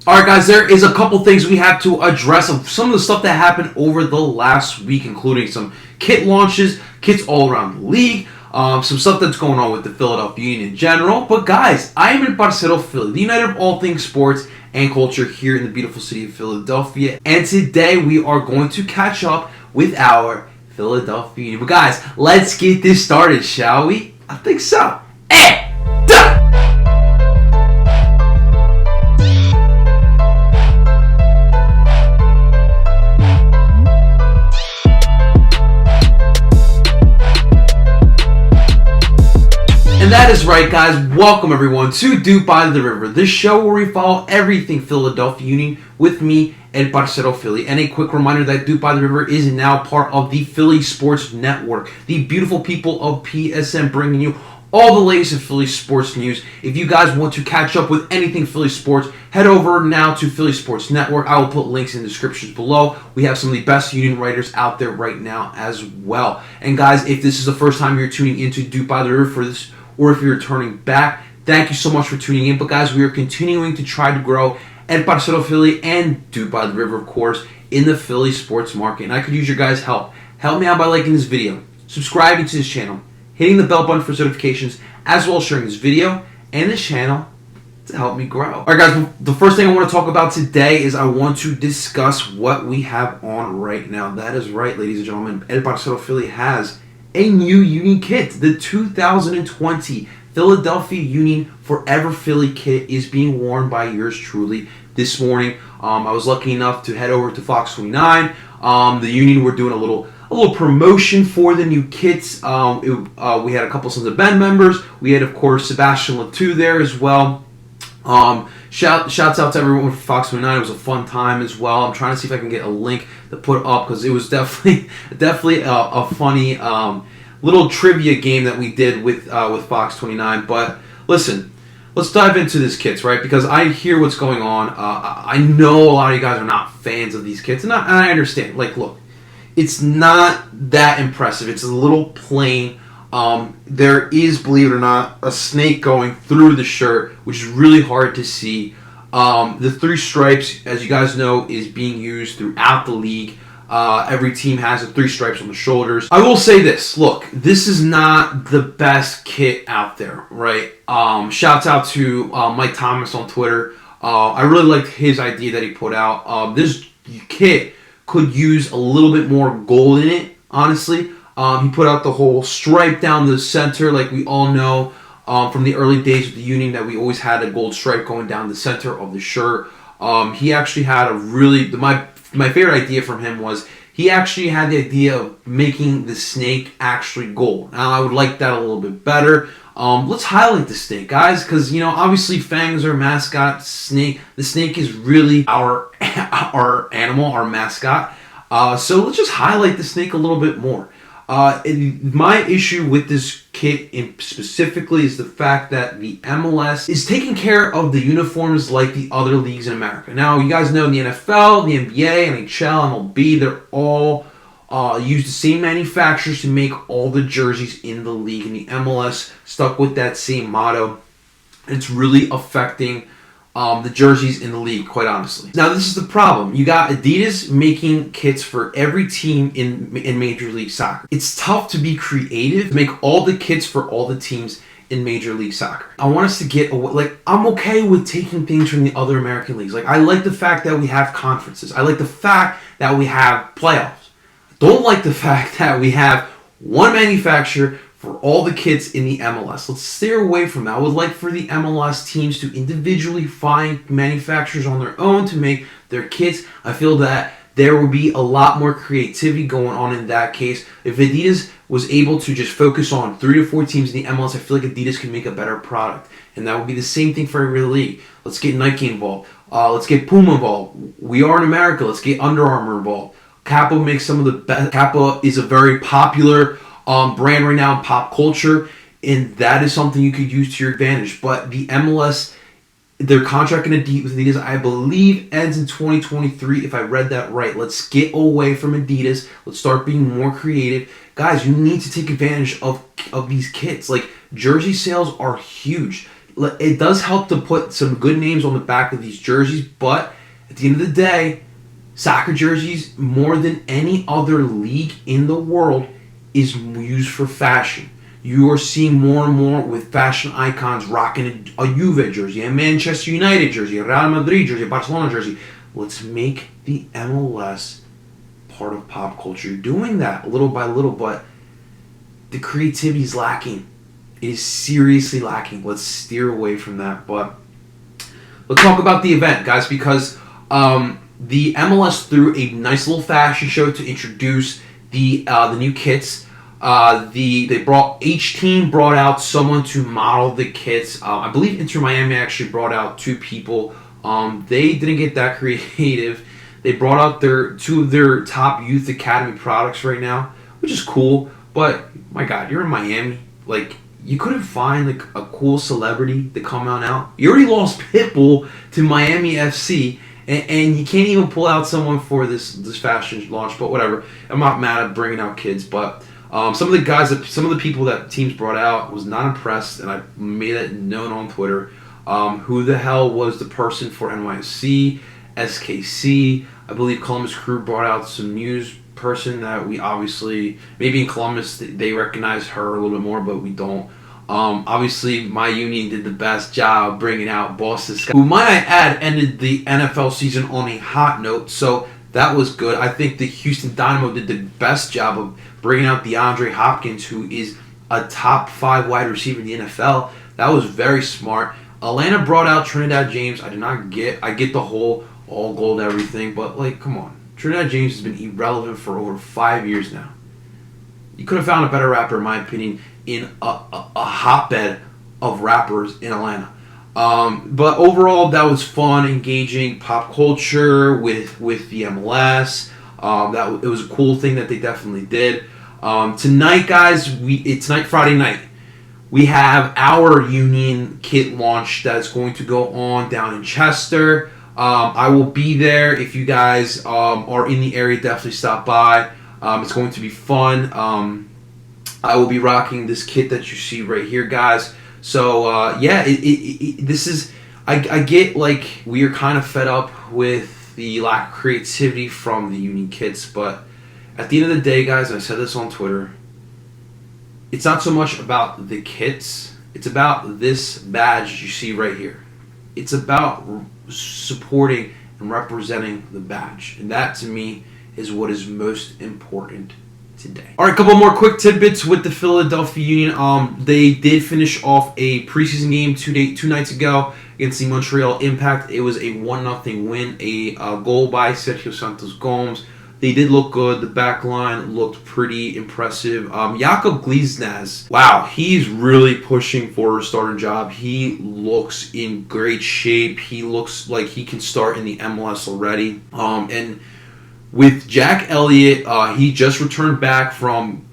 Alright guys, there is a couple things we have to address of some of the stuff that happened over the last week, including some kit launches, kits all around the league, some stuff that's going on with the Philadelphia Union in general. But guys, I am in Parceo Philly, the uniter of all things sports and culture here in the beautiful city of Philadelphia. And today we are going to catch up with our Philadelphia Union. But guys, let's get this started, shall we? I think so. And that is right, guys. Welcome, everyone, to DOOP By The River, this show where we follow everything Philadelphia Union with me and Parceo Philly. And a quick reminder that DOOP By The River is now part of the Philly Sports Network, the beautiful people of PSN bringing you all the latest in Philly sports news. If you guys want to catch up with anything Philly sports, head over now to Philly Sports Network. I will put links in the descriptions below. We have some of the best Union writers out there right now as well. And guys, if this is the first time you're tuning into DOOP By The River for this, or if you're returning back, thank you so much for tuning in. But guys, we are continuing to try to grow at Parceo Philly and DOOP By The River, of course, in the Philly sports market. And I could use your guys' help. Help me out by liking this video, subscribing to this channel, hitting the bell button for notifications, as well as sharing this video and this channel to help me grow. Alright guys, the first thing I want to talk about today is I want to discuss what we have on right now. That is right, ladies and gentlemen, El Parceo Philly has a new Union kit. The 2020 Philadelphia Union Forever Philly kit is being worn by yours truly. This morning, I was lucky enough to head over to Fox 29. The Union were doing a little promotion for the new kits. We had a couple Sons of Ben members. We had, of course, Sebastian Latou there as well. Shouts out to everyone from Fox 29. It was a fun time as well. I'm trying to see if I can get a link to put up because it was definitely a funny little trivia game that we did with Fox 29. But listen, let's dive into this kits, right? Because I hear what's going on. I know a lot of you guys are not fans of these kits, and I understand. Like, look, it's not that impressive. It's a little plain. There is, believe it or not, a snake going through the shirt, which is really hard to see. The three stripes, as you guys know, is being used throughout the league. Every team has the three stripes on the shoulders. I will say this. Look, this is not the best kit out there, right? Shouts out to Mike Thomas on Twitter. I really liked his idea that he put out. This kit could use a little bit more gold in it, honestly. He put out the whole stripe down the center, like we all know from the early days of the Union that we always had a gold stripe going down the center of the shirt. He actually had a really, my favorite idea from him was he actually had the idea of making the snake actually gold. Now I would like that a little bit better. Let's highlight the snake, guys, because obviously fangs are mascot. The snake is really our animal, our mascot. So let's just highlight the snake a little bit more. My issue with this kit specifically is the fact that the MLS is taking care of the uniforms like the other leagues in America. Now, you guys know in the NFL, the NBA, NHL, MLB, they're all use the same manufacturers to make all the jerseys in the league, and the MLS stuck with that same motto. It's really affecting the jerseys in the league, quite honestly. Now, this is the problem. You got Adidas making kits for every team in Major League Soccer. It's tough to be creative, to make all the kits for all the teams in Major League Soccer. I want us to get away. Like, I'm okay with taking things from the other American leagues. Like, I like the fact that we have conferences. I like the fact that we have playoffs. I don't like the fact that we have one manufacturer for all the kits in the MLS. Let's steer away from that. I would like for the MLS teams to individually find manufacturers on their own to make their kits. I feel that there would be a lot more creativity going on in that case. If Adidas was able to just focus on 3 to 4 teams in the MLS, I feel like Adidas could make a better product. And that would be the same thing for every league. Let's get Nike involved. Let's get Puma involved. We are in America. Let's get Under Armour involved. Kappa makes some of the best. Kappa is a very popular brand right now in pop culture, and that is something you could use to your advantage. But the MLS, their contract with Adidas, I believe, ends in 2023, if I read that right. Let's get away from Adidas. Let's start being more creative. Guys, you need to take advantage of these kits. Like, jersey sales are huge. it does help to put some good names on the back of these jerseys, but at the end of the day, soccer jerseys, more than any other league in the world, is used for fashion. You are seeing more and more with fashion icons rocking a Juve jersey, a Manchester United jersey, a Real Madrid jersey, a Barcelona jersey. Let's make the MLS part of pop culture. You're doing that little by little, but the creativity is lacking. It is seriously lacking. Let's steer away from that. But let's talk about the event, guys, because the MLS threw a nice little fashion show to introduce the new kits. Each team brought out someone to model the kits. I believe Inter Miami actually brought out 2 people. They didn't get that creative. They brought out 2 of their top youth academy products right now, which is cool. But my God, you're in Miami. Like, you couldn't find like a cool celebrity to come on out. You already lost Pitbull to Miami FC, and you can't even pull out someone for this fashion launch. But whatever. I'm not mad at bringing out kids, but some of the people that teams brought out was not impressed, and I made it known on Twitter. Who the hell was the person for NYC, SKC? I believe Columbus Crew brought out some news person that we obviously, maybe in Columbus they recognize her a little bit more, but we don't. Obviously, my union did the best job bringing out Boston Scott, who, might I add, ended the NFL season on a hot note, so that was good. I think the Houston Dynamo did the best job of bringing out DeAndre Hopkins, who is a top 5 wide receiver in the NFL. That was very smart. Atlanta brought out Trinidad James. I get the whole all gold everything, but like, come on. Trinidad James has been irrelevant for over 5 years now. You could have found a better rapper, in my opinion, in a hotbed of rappers in Atlanta. But overall, that was fun, engaging pop culture with the MLS. It was a cool thing that they definitely did. Tonight, guys, it's Friday night. We have our Union kit launch that's going to go on down in Chester. I will be there. If you guys are in the area, definitely stop by. It's going to be fun. I will be rocking this kit that you see right here, guys. So, this is... I get, like, we are kind of fed up with the lack of creativity from the Union kits, but at the end of the day, guys, and I said this on Twitter, it's not so much about the kits. It's about this badge you see right here. It's about supporting and representing the badge. And that, to me, is what is most important today. All right, a couple more quick tidbits with the Philadelphia Union. They did finish off a preseason game two nights ago against the Montreal Impact. It was a 1-0 win, a goal by Sergio Santos Gomes. They did look good. The back line looked pretty impressive. Jakub Glesnes, wow, he's really pushing for a starting job. He looks in great shape. He looks like he can start in the MLS already. And with Jack Elliott, he just returned back from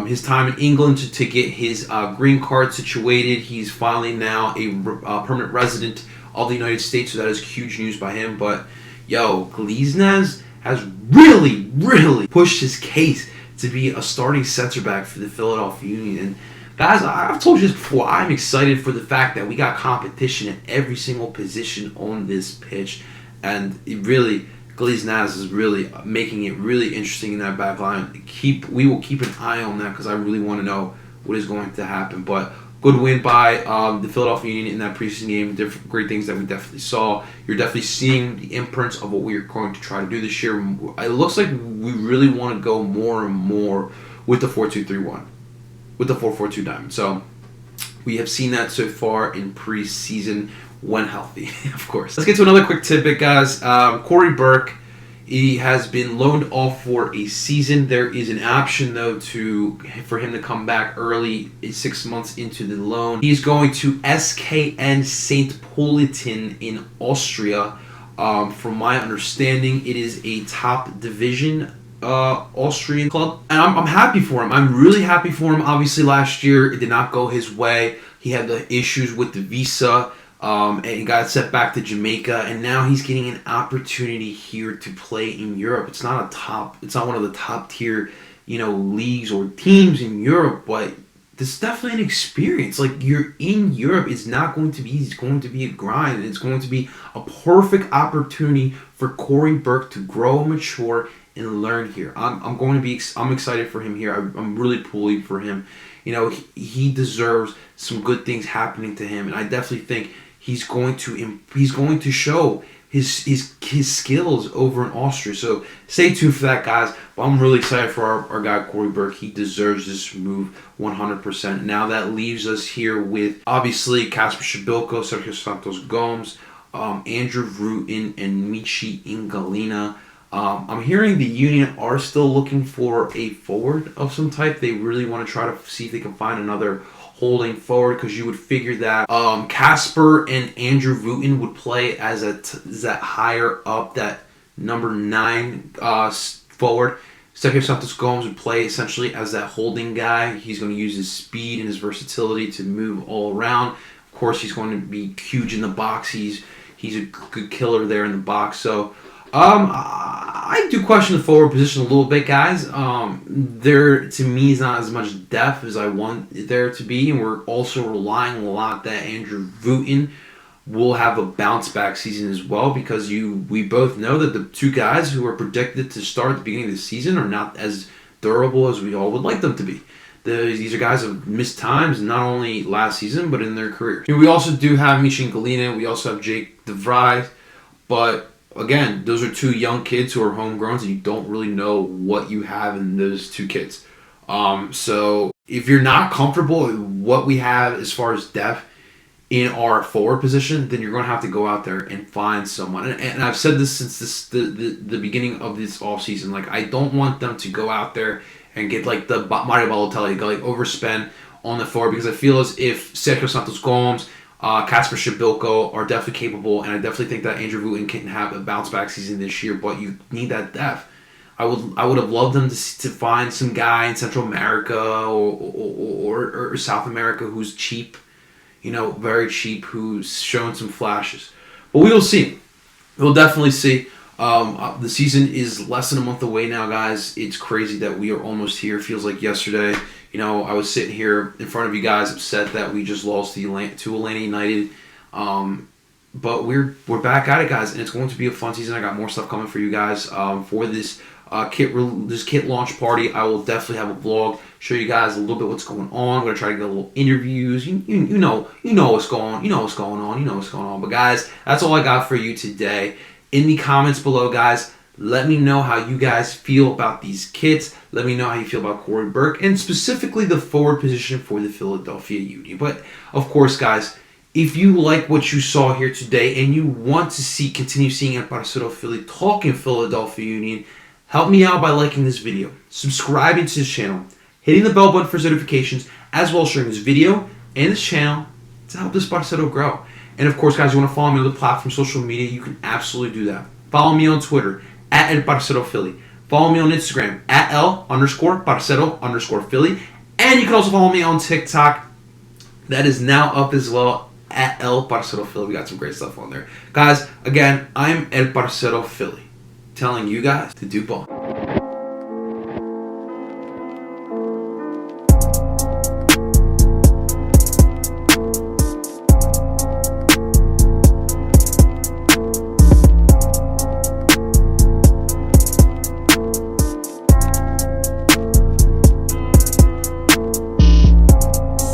his time in England to get his green card situated. He's finally now a permanent resident of the United States, so that is huge news by him. But, Glesnes has really pushed his case to be a starting center back for the Philadelphia Union. And guys, I've told you this before, I'm excited for the fact that we got competition at every single position on this pitch. And it really, Glesnes is really making it really interesting in that back line. We will keep an eye on that because I really want to know what is going to happen. But good win by the Philadelphia Union in that preseason game. Great things that we definitely saw. You're definitely seeing the imprints of what we are going to try to do this year. It looks like we really want to go more and more with the 4-2-3-1, with the 4-4-2 diamond. So we have seen that so far in preseason when healthy, of course. Let's get to another quick tidbit, guys. Corey Burke, he has been loaned off for a season. There is an option, though, for him to come back early, 6 months into the loan. He's going to SKN St. Politen in Austria. From my understanding, it is a top division Austrian club. And I'm happy for him. I'm really happy for him. Obviously, last year, it did not go his way. He had the issues with the visa. And he got sent back to Jamaica, and now he's getting an opportunity here to play in Europe. It's not one of the top tier, leagues or teams in Europe, but this is definitely an experience. Like, you're in Europe, it's not going to be easy. It's going to be a grind. It's going to be a perfect opportunity for Corey Burke to grow, mature, and learn here. I'm excited for him here. I'm really pulling for him. You know, he deserves some good things happening to him, and I definitely think he's going to show his skills over in Austria. So stay tuned for that, guys. But I'm really excited for our guy Corey Burke. He deserves this move 100%. Now that leaves us here with obviously Kasper Shibilko, Sergio Santos Gomes, Andrew Rutin, and Michi Ingalina. I'm hearing the Union are still looking for a forward of some type. They really want to try to see if they can find another holding forward, because you would figure that Kasper and Andrew Rutin would play as that higher up, that number 9 forward. Sergio Santos Gomes would play essentially as that holding guy. He's going to use his speed and his versatility to move all around. Of course, he's going to be huge in the box. He's a good killer there in the box. So I do question the forward position a little bit, guys. There, to me, is not as much depth as I want there to be, and we're also relying a lot that Andrew Rutin will have a bounce back season as well, because we both know that the two guys who are predicted to start at the beginning of the season are not as durable as we all would like them to be. These are guys who have missed times, not only last season, but in their career. We also do have Michin Galina. We also have Jake DeVries, but again, those are two young kids who are homegrown, and you don't really know what you have in those two kids. So if you're not comfortable with what we have as far as depth in our forward position, then you're going to have to go out there and find someone. And I've said this since the beginning of this offseason. Like, I don't want them to go out there and get like the Mario Balotelli, go like overspend on the forward, because I feel as if Sergio Santos Gomes, Kasper Shibilko are definitely capable, and I definitely think that Andrew Rutin can have a bounce back season this year, but you need that depth. I would have loved them to find some guy in Central America or South America who's cheap, very cheap, who's shown some flashes. But we will see. We'll definitely see. The season is less than a month away now, guys. It's crazy that we are almost here. It feels like yesterday. I was sitting here in front of you guys upset that we just lost to Atlanta United. But we're back at it, guys, and it's going to be a fun season. I got more stuff coming for you guys for this kit launch party. I will definitely have a vlog, show you guys a little bit what's going on. I'm gonna try to get a little interviews. You know what's going on. But guys, that's all I got for you today. In the comments below, guys, let me know how you guys feel about these kits. Let me know how you feel about Corey Burke, and specifically the forward position for the Philadelphia Union. But of course, guys, if you like what you saw here today and you want to continue seeing at Parceo Philly talking Philadelphia Union, help me out by liking this video, subscribing to this channel, hitting the bell button for notifications, as well as sharing this video and this channel to help this Parceo grow. And of course, guys, you want to follow me on the platform social media, you can absolutely do that. Follow me on Twitter at Parceo Philly. Follow me on Instagram at L_Parceo_Philly. And you can also follow me on TikTok. That is now up as well at El Parceo Philly. We got some great stuff on there. Guys, again, I'm El Parceo Philly, telling you guys to do ball.